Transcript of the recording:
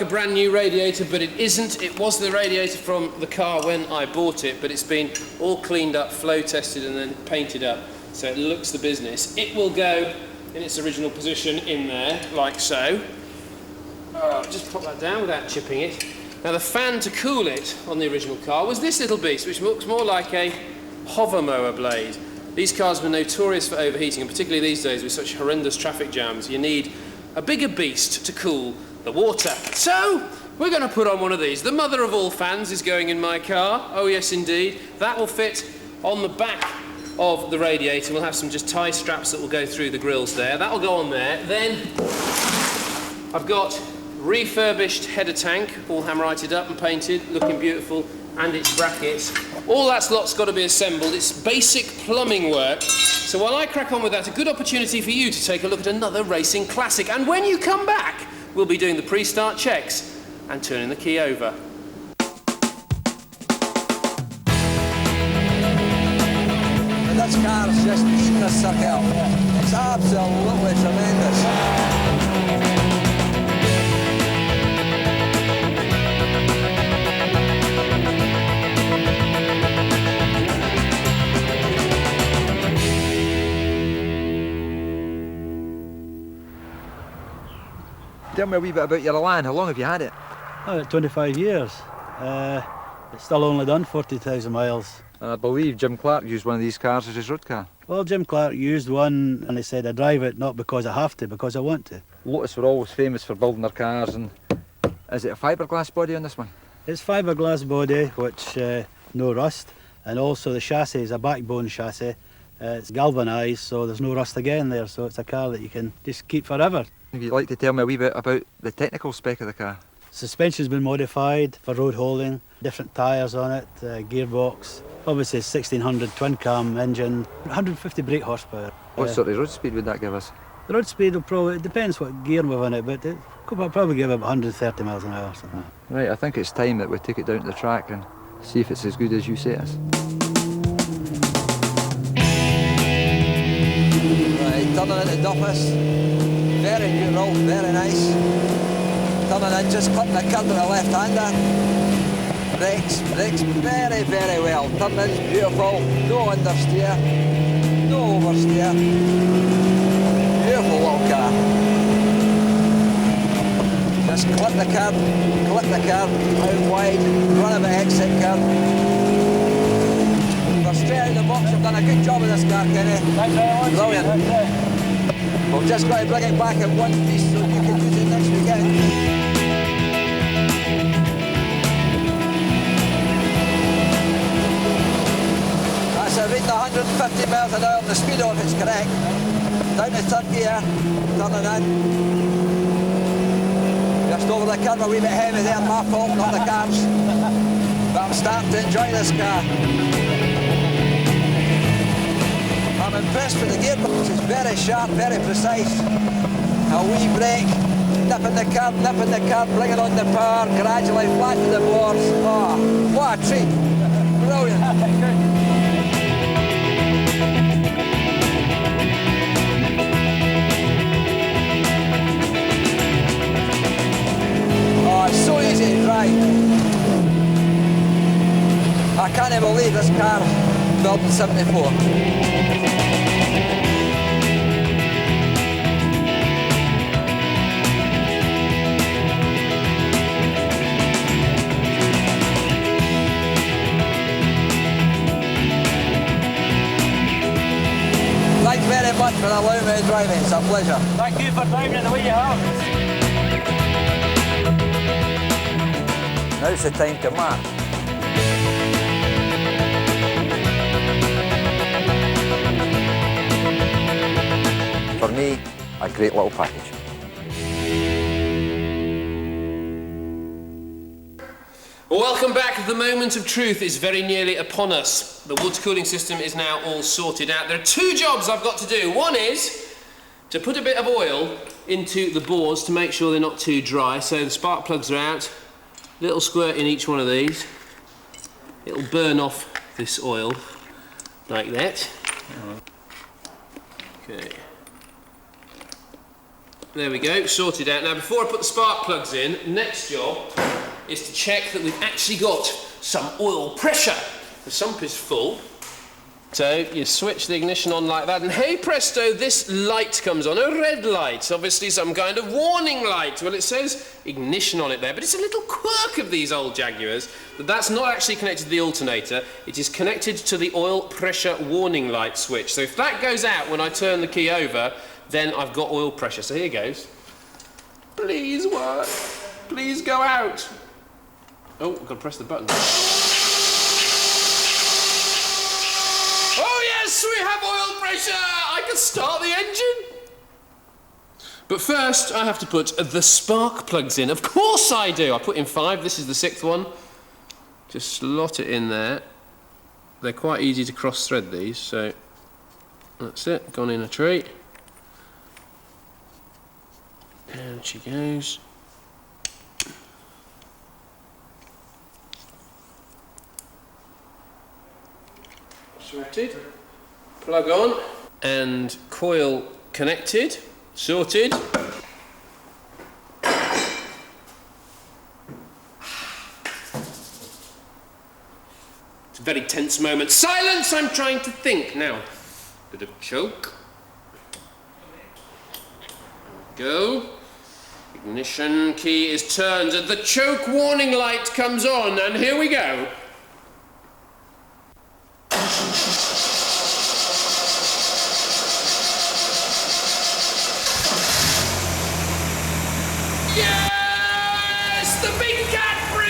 A brand new radiator, but it isn't. It was the radiator from the car when I bought it, but it's been all cleaned up, flow tested and then painted up, so it looks the business. It will go in its original position in there, like so. Just pop that down without chipping it. Now the fan to cool it on the original car was this little beast, which looks more like a hover mower blade. These cars were notorious for overheating, and particularly these days with such horrendous traffic jams, you need a bigger beast to cool the water. So we're going to put on one of these. The mother of all fans is going in my car. Oh yes indeed. That will fit on the back of the radiator. We'll have some just tie straps that will go through the grills there. That will go on there. Then I've got refurbished header tank, all hammer-righted up and painted, looking beautiful, and its brackets. All that lot's got to be assembled. It's basic plumbing work. So while I crack on with that, a good opportunity for you to take a look at another racing classic. And when you come back, we'll be doing the pre-start checks and turning the key over. And this car's just eating the circuit. It's absolutely tremendous. Tell me a wee bit about your Elan. How long have you had it? 25 years. It's still only done 40,000 miles. And I believe Jim Clark used one of these cars as his road car. Well, Jim Clark used one and he said I drive it not because I have to, because I want to. Lotus were always famous for building their cars, and is it a fiberglass body on this one? It's fiberglass body, which no rust, and also the chassis is a backbone chassis. It's galvanised, so there's no rust again there, so it's a car that you can just keep forever. Would you like to tell me a wee bit about the technical spec of the car? Suspension's been modified for road holding, different tyres on it, gearbox. Obviously 1600 twin cam engine, 150 brake horsepower. What sort of road speed would that give us? The road speed will probably, it depends what gear we've in it, but it could probably give about 130 miles an hour or something. Right, I think it's time that we take it down to the track and see if it's as good as you say it is. Right, turning into Duffus. Very neutral, very nice. Turning in, just clipping the curb with the left-hander. Brakes very, very well. Turning in, beautiful. No understeer, no oversteer. Beautiful little car. Just clip the curb, out wide, run a bit exit curb. They're straight out of the box. You've done a good job of this car, Kenny. Thanks very much. Brilliant. We've just got to bring it back in one piece so you can use it next weekend. That's it, reading 150 miles an hour on the speedo if it's correct. Down to third gear, turning in. Just over the curve a wee bit heavy there, my fault, not the car's. But I'm starting to enjoy this car. I'm impressed with the gearbox. It's very sharp, very precise. A wee brake, nipping the curb, bringing on the power, gradually flatten the boards. Oh, what a treat. Brilliant. Oh, it's so easy to drive. I can't believe this car built in '74. Thanks very much for allowing me to drive it. It's a pleasure. Thank you for driving it the way you have. Now's the time to mark. For me, a great little package. Welcome back. The moment of truth is very nearly upon us. The wood cooling system is now all sorted out. There are two jobs I've got to do. One is to put a bit of oil into the bores to make sure they're not too dry. So the spark plugs are out. Little squirt in each one of these. It'll burn off this oil like that. Okay. There we go, sorted out. Now before I put the spark plugs in, next job is to check that we've actually got some oil pressure. The sump is full. So you switch the ignition on like that, and hey presto, this light comes on, a red light, obviously some kind of warning light. Well, it says ignition on it there, but it's a little quirk of these old Jaguars that that's not actually connected to the alternator, it is connected to the oil pressure warning light switch. So if that goes out when I turn the key over, then I've got oil pressure. So here goes. Please work. Please go out. Oh, I've got to press the button. Oh yes, we have oil pressure! I can start the engine! But first, I have to put the spark plugs in. Of course I do! I put in 5, this is the 6th one. Just slot it in there. They're quite easy to cross-thread these, so that's it, gone in a tree. And she goes. Sorted, plug on, and coil connected, sorted. It's a very tense moment. Silence! I'm trying to think. Now, bit of choke. Go. Ignition key is turned, and the choke warning light comes on, and here we go. Yes! The big cat breathes!